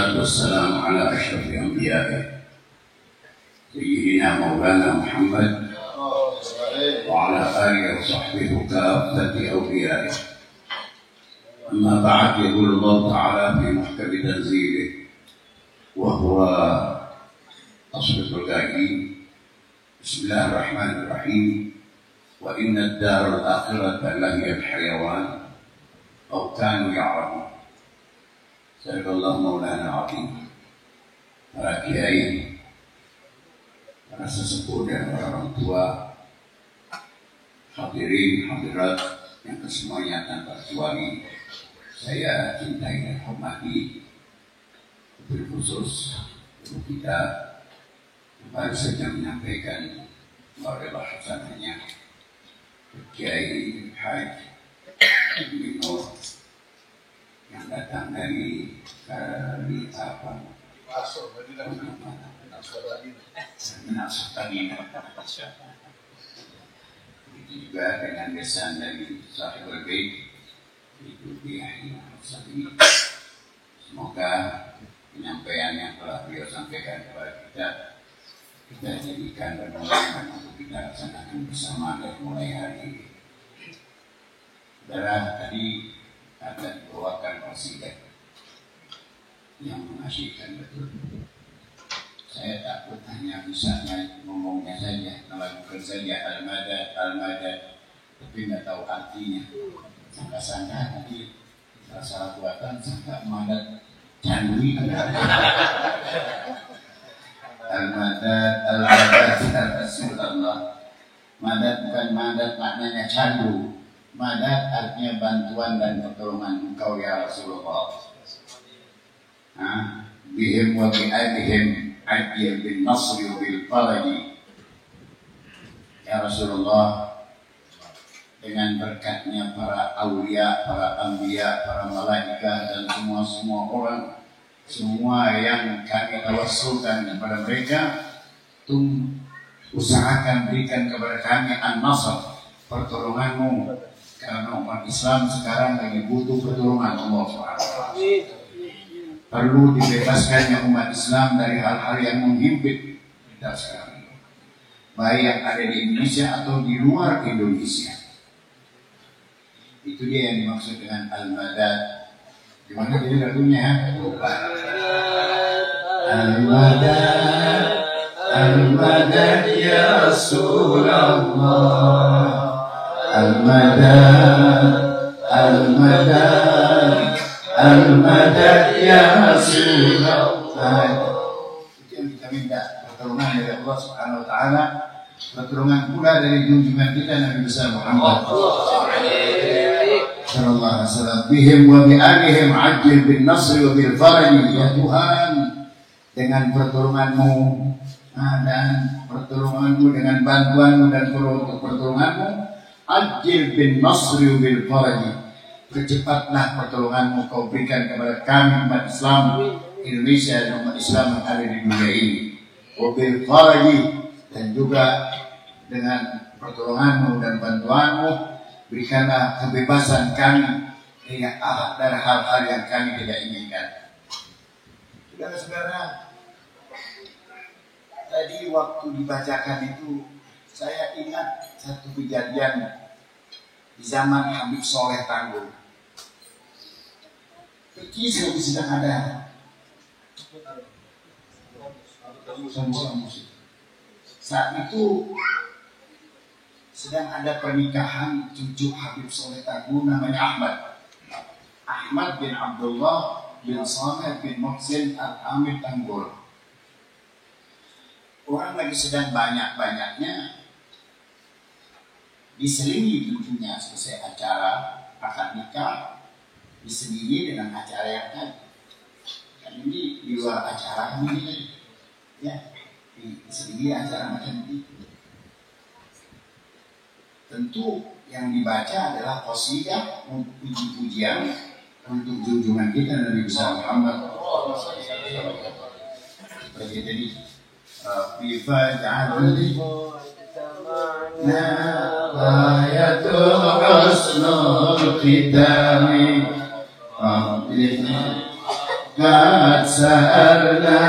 والصلاة والسلام على أشرف الأنبياء سيدنا مولانا محمد وعلى آله وصحبه كافة أوليائه. أما بعد، يقول الله تعالى في محكم تنزيله وهو أصدق القائلين: بسم الله الرحمن الرحيم، وإن الدار الآخرة لهي الحيوان أو كانوا يعلمون. صدق الله مولانا العظيم. Para kiai, para sesepuh dan orang tua, hadirin hadirat yang kesemuanya tanpa kecuali saya cintai dan hormati, khusus untuk kita baru saja menyampaikan melalui bahasannya Kiai Haji Minor yang datang dari juga dengan kesan dari Sahibul Bait itu Kiai Haji. Semoga penyampaian yang telah beliau sampaikan kepada kita jadikan permohonan untuk kita laksanakan bersama dari mulai hari ini. Saudara, tadi akan dibawakan qasidah yang mengasyikkan betul. Saya takut hanya misalnya ngomongnya saja, melakukan saja al-madad, tapi nggak tahu artinya. Sangka-sangka tadi salah buatan sangka madad candu. Al-madad ya Rasulullah. Madad bukan madad maknanya candu. Madad artinya bantuan dan pertolongan engkau ya Rasulullah. Bihim wa bi'abihim ajil bin nasri bil faraji. Ya Rasulullah, dengan berkatnya para awliya, para anbiya, para malaikat dan semua orang, semua yang kami tawassulkan kepada mereka, usahakan berikan kepada kami an-nasr, pertolonganmu, karena umat Islam sekarang lagi butuh pertolongan Allah SWT. Perlu dibebaskannya umat Islam dari hal-hal yang menghimpit kita sekarang, baik yang ada di Indonesia atau di luar Indonesia. Itu dia yang dimaksud dengan al-madad. Gimana jadi lagunya? Al-madad, al-madad ya Rasulullah. Al-madad, al-madad, al-madad ya Rasulullah. Itu yang kita minta, pertolongan dari Allah Subhanahu wa Ta'ala, pertolongan pula dari junjungan kita Nabi besar Muhammad sallallahu alaihi wasallam. Bihim wa bi'alihim ajil bin nasri wa bil faraji. Ya Tuhan, dengan pertolonganmu dan pertolonganmu, dengan bantuanmu dan untuk pertolonganmu, ajil bin nasri wa bil faraji, percepatlah pertolonganmu kau berikan kepada kami umat Islam Indonesia dan umat Islam yang ada di dunia ini. Wa bil faraji, dan juga dengan pertolonganmu dan bantuanmu berikanlah kebebasan kami dari hal-hal yang kami tidak inginkan. Saudara-saudara, tadi waktu dibacakan itu saya ingat satu kejadian di zaman Habib Soleh Tanggul. Kisah sedang ada saat itu sedang ada pernikahan cucu Habib Soleh Tanggul namanya Ahmad bin Abdullah bin Saleh bin Muhsin Al-Hamid Tanggul. Orang lagi sedang banyak-banyaknya diselingi cucunya selesai acara akad nikah, diselingi dengan acara yang tadi. Kan ini di luar acara ini, ya, diselingi acara macam itu. Tentu yang dibaca adalah qasidah untuk puji-pujian untuk junjungan kita Nabi besar Muhammad. Seperti tadi, Bifaj'alli Nabayatul husnul khitami قد سألنا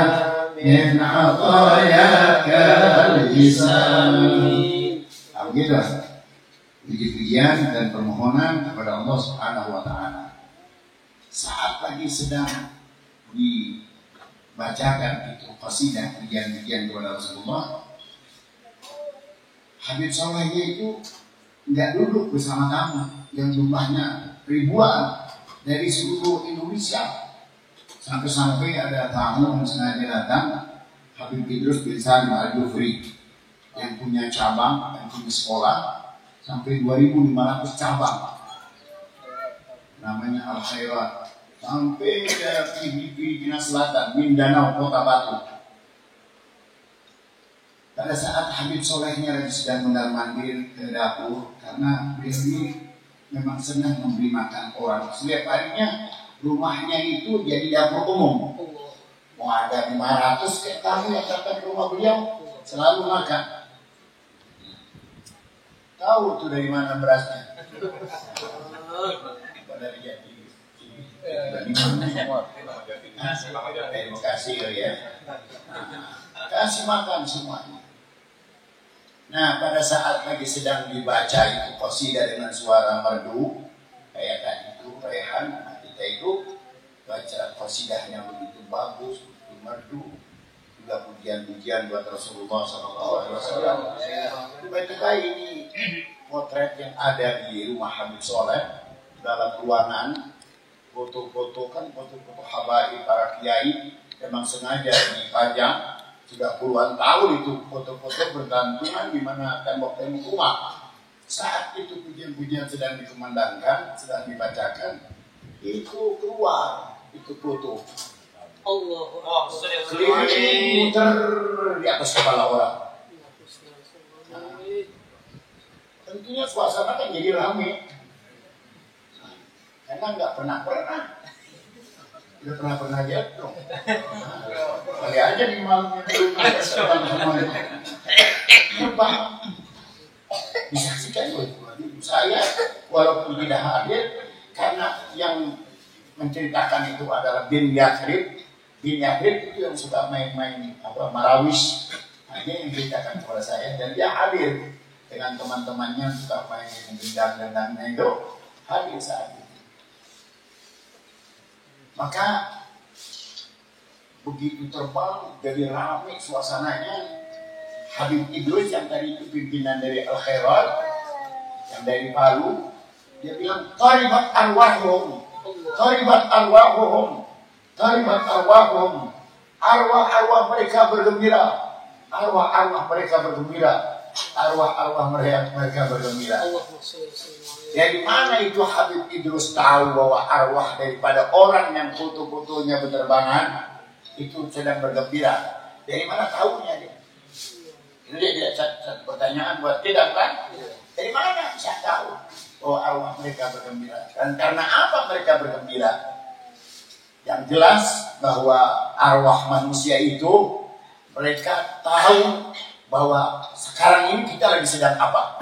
من عطاياك الحسان. Begitu, puji-pujian dan permohonan kepada Allah Subhanahu wa Ta'ala. Saat lagi sedang dibacakan itu qasidah pujian-pujian kepada Rasulullah, Habib Solehnya itu nggak duduk bersama tamu yang jumlahnya ribuan dari seluruh Indonesia. Sampai-sampai ada tamu yang sengaja datang, Habib Idrus bin Salim Al-Jufri, yang punya cabang, yang punya sekolah sampai 2.500 cabang, namanya Al-Khairat, sampai ke Filipina Selatan, Mindanao, Kota Batu. Pada saat Habib Solehnya lagi sedang mondar-mandir ke dapur, karena beliau ini memang senang memberi makan orang. Setiap harinya rumahnya itu jadi dapur umum. Mau ada 500 kayak tamu yang datang ke rumah beliau, selalu makan. Tahu tuh dari mana berasnya? Dari Jati. Terima kasih ya. Kasih makan semuanya. Nah, pada saat lagi sedang dibaca itu qasidah dengan suara merdu, kayak tadi itu Rehan, kita itu baca qasidahnya begitu bagus, begitu merdu, juga pujian-pujian buat Rasulullah SAW. Tiba-tiba ini potret yang ada di rumah Habib Soleh dalam ruangan, foto-foto habaib para kiai memang sengaja dipajang. Sudah puluhan tahun itu foto-foto bergantungan di mana tembok-tembok rumah. Saat itu pujian-pujian sedang dikumandangkan, sedang dibacakan, itu keluar itu foto. Allah, keliling muter di atas kepala orang. Nah, tentunya suasana kan jadi ramai. Karena nggak pernah. Udah pernah jatuh. Kali aja di malamnya dulu semuanya. Terbang. Disaksikan oleh saya walaupun tidak hadir, karena yang menceritakan itu adalah bin Yakrib. Bin Yakrib itu yang suka main-main marawis. Nah, dia yang menceritakan kepada saya, dan dia hadir dengan teman-temannya suka main gendang-gendangnya itu, hadir saat itu. Maka begitu terbang, jadi ramai suasananya. Habib Idrus yang tadi itu pimpinan dari Al-Khairat, yang dari Palu, dia bilang taribat arwahum, taribat arwahum, taribat arwahum. Arwah-arwah mereka bergembira, arwah-arwah mereka bergembira, arwah-arwah mereka bergembira. Dari mana itu Habib Idrus tahu bahwa arwah daripada orang yang foto-fotonya berterbangan itu sedang bergembira? Dari mana tahunya dia? Ini dia satu pertanyaan buat kita kan? Dari mana bisa tahu bahwa arwah mereka bergembira? Dan karena apa mereka bergembira? Yang jelas bahwa arwah manusia itu mereka tahu bahwa sekarang ini kita lagi sedang apa?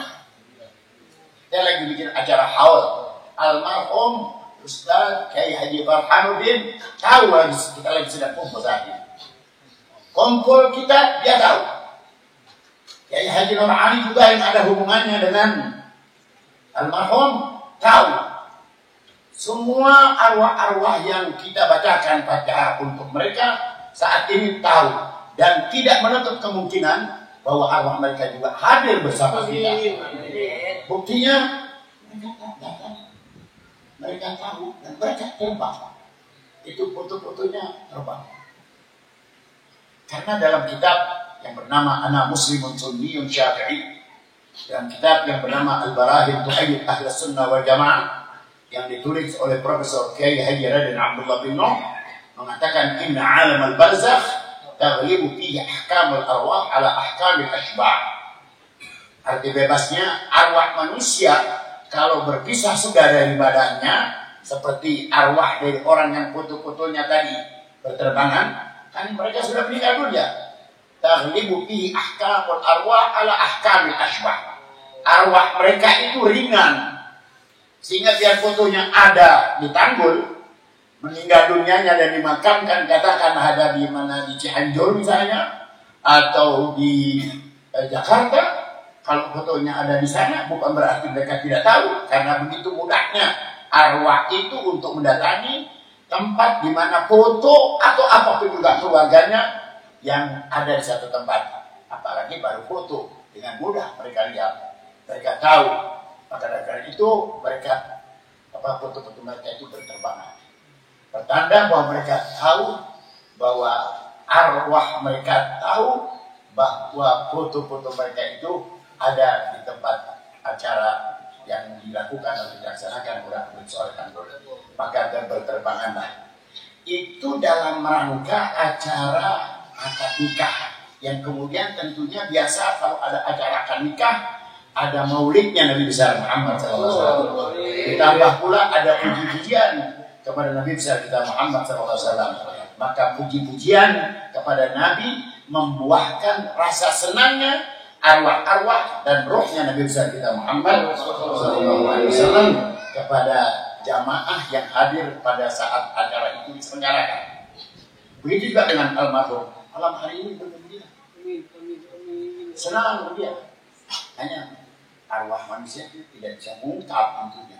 Dia lagi bikin acara haul. Almarhum Ustaz Kiai Haji Farhanuddin tahu lagi kita lagi sedang kumpul saat ini. Kumpul kita dia tahu. Kiai Haji Nur Ali juga yang ada hubungannya dengan almarhum tahu. Semua arwah-arwah yang kita bacakan Fatihah untuk mereka saat ini tahu, dan tidak menutup kemungkinan bahwa arwah mereka juga hadir bersama kita. Buktinya mereka tahu dan mereka terbang. Itu foto-fotonya terbang. Karena dalam kitab yang bernama Ana Muslimun Sunniyun Syafi'i, dalam kitab yang bernama Al-Barahin Tuhayyid Ahlus Sunnah wal Jamaah yang ditulis oleh Profesor Kiai Haji Raden Abdullah bin Nuh, mengatakan inna alam al-barzakh taghlibu fihi ahkamul arwah ala ahkamil ashbah. Arti bebasnya, arwah manusia kalau berpisah sudah dari badannya, seperti arwah dari orang yang foto-fotonya tadi berterbangan, kan mereka sudah meninggal dunia. Taghlibu fihi ahkamul arwah ala ahkamil ashbah. Arwah mereka itu ringan, sehingga biar fotonya ada di tanggul, meninggal dunianya dan dimakamkan, katakan ada di mana, di Cianjur misalnya, atau di Jakarta. Kalau fotonya ada di sana, bukan berarti mereka tidak tahu, karena begitu mudahnya arwah itu untuk mendatangi tempat di mana foto atau apapun juga keluarganya yang ada di satu tempat. Apalagi baru foto, dengan mudah mereka lihat, mereka tahu. Maka dari itu mereka foto-foto mereka itu berterbangan. Pertanda bahwa mereka tahu, bahwa arwah mereka tahu bahwa foto-foto mereka itu ada di tempat acara yang dilakukan atau dilaksanakan oleh kantor. Maka berterbanganlah. Itu dalam rangka acara akad nikah, yang kemudian tentunya biasa kalau ada acara akad nikah ada maulidnya Nabi besar Muhammad SAW. Ditambah pula ada puji-pujian kepada Nabi besar kita Muhammad SAW. Maka puji-pujian kepada Nabi membuahkan rasa senangnya arwah-arwah dan rohnya Nabi besar kita Muhammad SAW kepada jamaah yang hadir pada saat acara itu diselenggarakan. Begitu juga dengan almarhum. Malam hari ini bergembira, senang dia. Hanya arwah manusia itu tidak bisa mengungkap tentunya,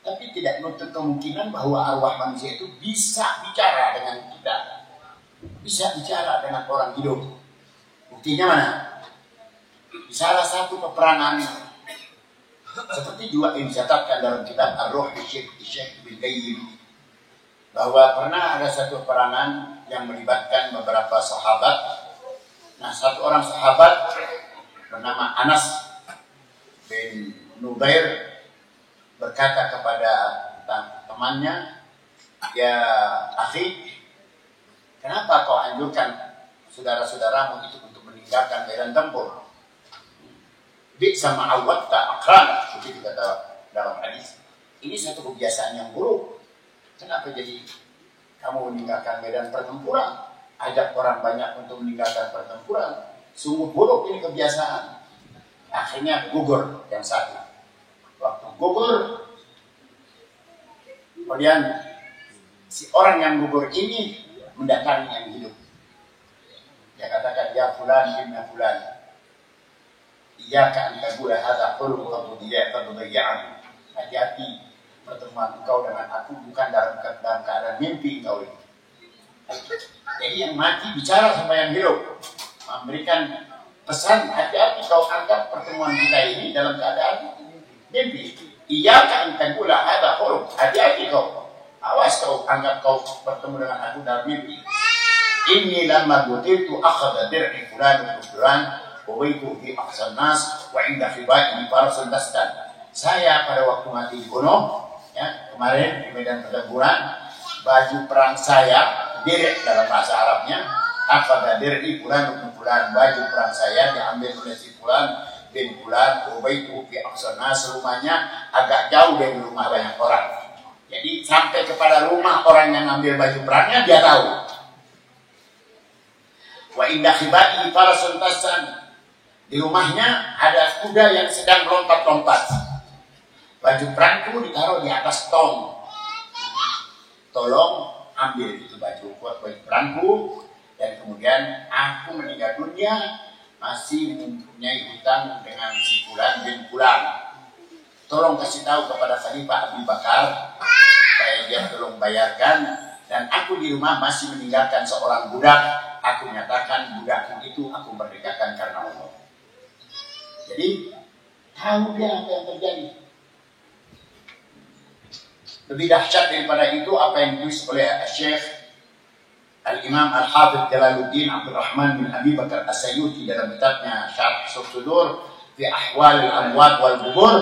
tapi tidak menutup kemungkinan bahwa arwah manusia itu bisa bicara dengan kita, bisa bicara dengan orang hidup. Buktinya mana? Di salah satu peperangan seperti juga yang dicatatkan dalam kitab Ar-Ruh Syekh bin Qayyim, bahwa pernah ada satu peperangan yang melibatkan beberapa sahabat. Nah, satu orang sahabat bernama Anas bin Nubair berkata kepada temannya, "Ya akhi, kenapa kau anjurkan saudara-saudaramu itu untuk meninggalkan medan tempur? Sama awwatta akran," begitu kata dalam hadis. Ini satu kebiasaan yang buruk. Kenapa jadi kamu meninggalkan medan pertempuran? Ajak orang banyak untuk meninggalkan pertempuran. Sungguh buruk ini kebiasaan. Akhirnya gugur yang satu. Waktu gugur, kemudian si orang yang gugur ini mendatangi yang hidup. Dia katakan, "Ya fulan ibn fulan, iyyaka an taqula hadza qulun qadiyyan." Hati-hati, pertemuan engkau dengan aku bukan dalam keadaan mimpi engkau ini. Jadi yang mati bicara sama yang hidup, memberikan pesan, hati-hati kau anggap pertemuan kita ini dalam keadaan mimpi. Iyyaka an taqula hadza qulun, hati-hati kau, awas kau anggap kau bertemu dengan aku dalam mimpi. Inni lamma butirtu akhadha dir'i fulan wa fulan wawaitu fi aqsan nas wa inda khibai farasun dastan. Saya pada waktu mati dibunuh, ya, kemarin di medan pertempuran, baju perang saya, direk dalam bahasa Arabnya, akhadha dir'i fulan wa fulan, baju perang saya diambil oleh si fulan bin fulan wawaitu fi aqsan nas, rumahnya agak jauh dari rumah banyak orang. Jadi sampai kepada rumah orang yang ambil baju perangnya dia tahu. Wa inda khibai farasun tassan, di rumahnya ada kuda yang sedang lompat-lompat. Baju perangku ditaruh di atas tong. Tolong ambil itu baju perangku, dan kemudian aku meninggal dunia masih mempunyai hutang dengan si fulan bin fulan. Tolong kasih tahu kepada Khalifah Abu Bakar supaya dia tolong bayarkan, dan aku di rumah masih meninggalkan seorang budak. Aku menyatakan budakku itu aku merdekakan karena Allah. Jadi tahu dia apa yang terjadi. Lebih dahsyat daripada itu apa yang ditulis oleh Syekh Al-Imam Al-Hafidh Jalaluddin Abdul Rahman bin Abi Bakar As-Sayyuti dalam kitabnya Syarh Sudur fi Ahwal Al-Amwat wal Qubur.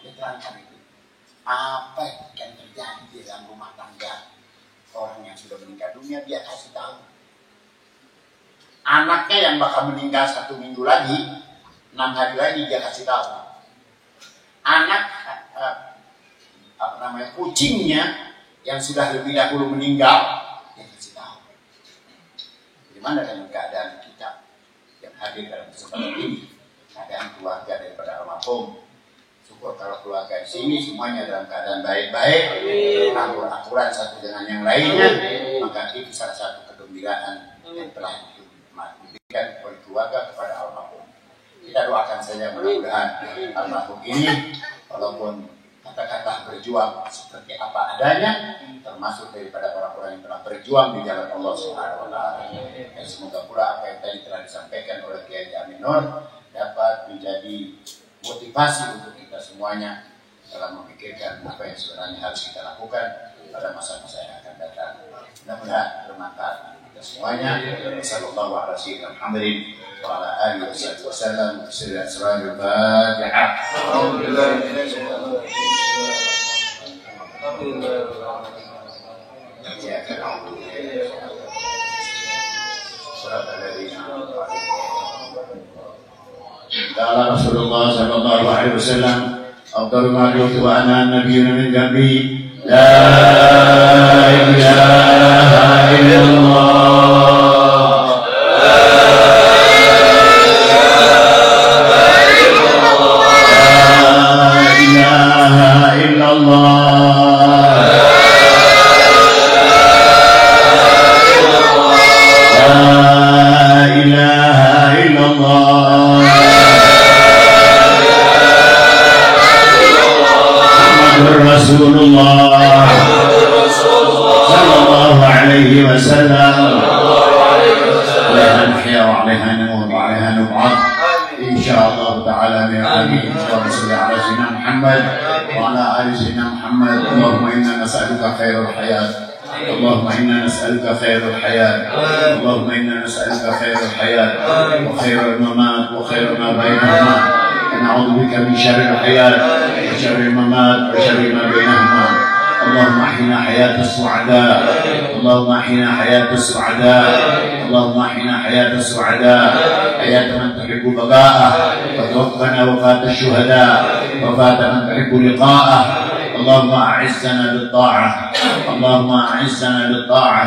Diterangkan itu apa yang terjadi di dalam rumah tangga orang yang sudah meninggal dunia. Dia kasih tahu anaknya yang bakal meninggal 1 minggu lagi, 6 hari lagi dia kasih tahu. Anak kucingnya yang sudah lebih dahulu meninggal dia kasih tahu. Bagaimana dengan keadaan kita yang hadir dalam kesempatan ini, keadaan keluarga daripada almarhum? syukur kalau keluarga di sini semuanya dalam keadaan baik-baik, akur-akuran satu dengan yang lainnya, maka itu salah satu kegembiraan yang telah diberikan oleh keluarga kepada almarhum. Kita doakan saja mudah-mudahan almarhum ini walaupun kata-kata berjuang seperti apa adanya, termasuk daripada orang-orang yang telah berjuang di jalan Allah Subhanahu wa taala. Dan semoga pula apa yang tadi telah disampaikan oleh Kiai Amin Nur dapat menjadi motivasi untuk kita semuanya dalam memikirkan apa yang sebenarnya harus kita lakukan pada masa-masa yang akan datang. Mudah-mudahan bermanfaat kita semuanya. Sallallahu alaihi wasallam wa ala alihi wasallam. Bismillahirrahmanirrahim. Qala Rasulullah sallallahu alaihi wasallam, afdhalu ma qultu wa ana nabiyyun min qabli, la ilaha illallah, la ilaha illallah, la ilaha illallah, Rasulullah sallallahu alaihi wasallam. Alaiha nahya wa alaiha namut wa alaiha nub'ad insyaallah ta'ala. Amin. Allahumma shalli ala sayyidina Muhammad wa ala ali sayyidina Muhammad. Allahumma inna nas'aluka khairal hayat, Allahumma inna nas'aluka khairal hayat, Allahumma inna nas'aluka khairal hayat wa khairal mamat wa khairal ma bainahuma. نعوذ بك من شر الحياة وشر الممات وشر ما بينهما. اللهم احينا حياة السعداء، اللهم احينا حياة السعداء، اللهم احينا حياة السعداء، حياة من تحب بقاءه، وتوفنا وفاة الشهداء، وفاة من تحب لقاءه. اللهم اعزنا بالطاعة، اللهم اعزنا بالطاعة،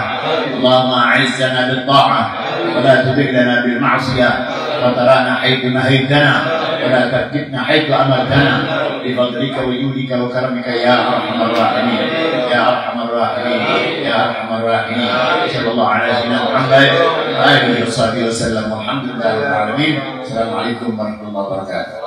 اللهم اعزنا بالطاعة، ولا تذلنا بالمعصية، وترانا حيث نهيتنا، ولا تفتنا حيث أمرتنا، بفضلك وجودك وكرمك يا أرحم الراحمين، يا أرحم الراحمين، يا أرحم الراحمين. صلى الله على سيدنا محمد وآله وصحبه وسلم، والحمد لله رب العالمين. السلام عليكم ورحمة الله وبركاته.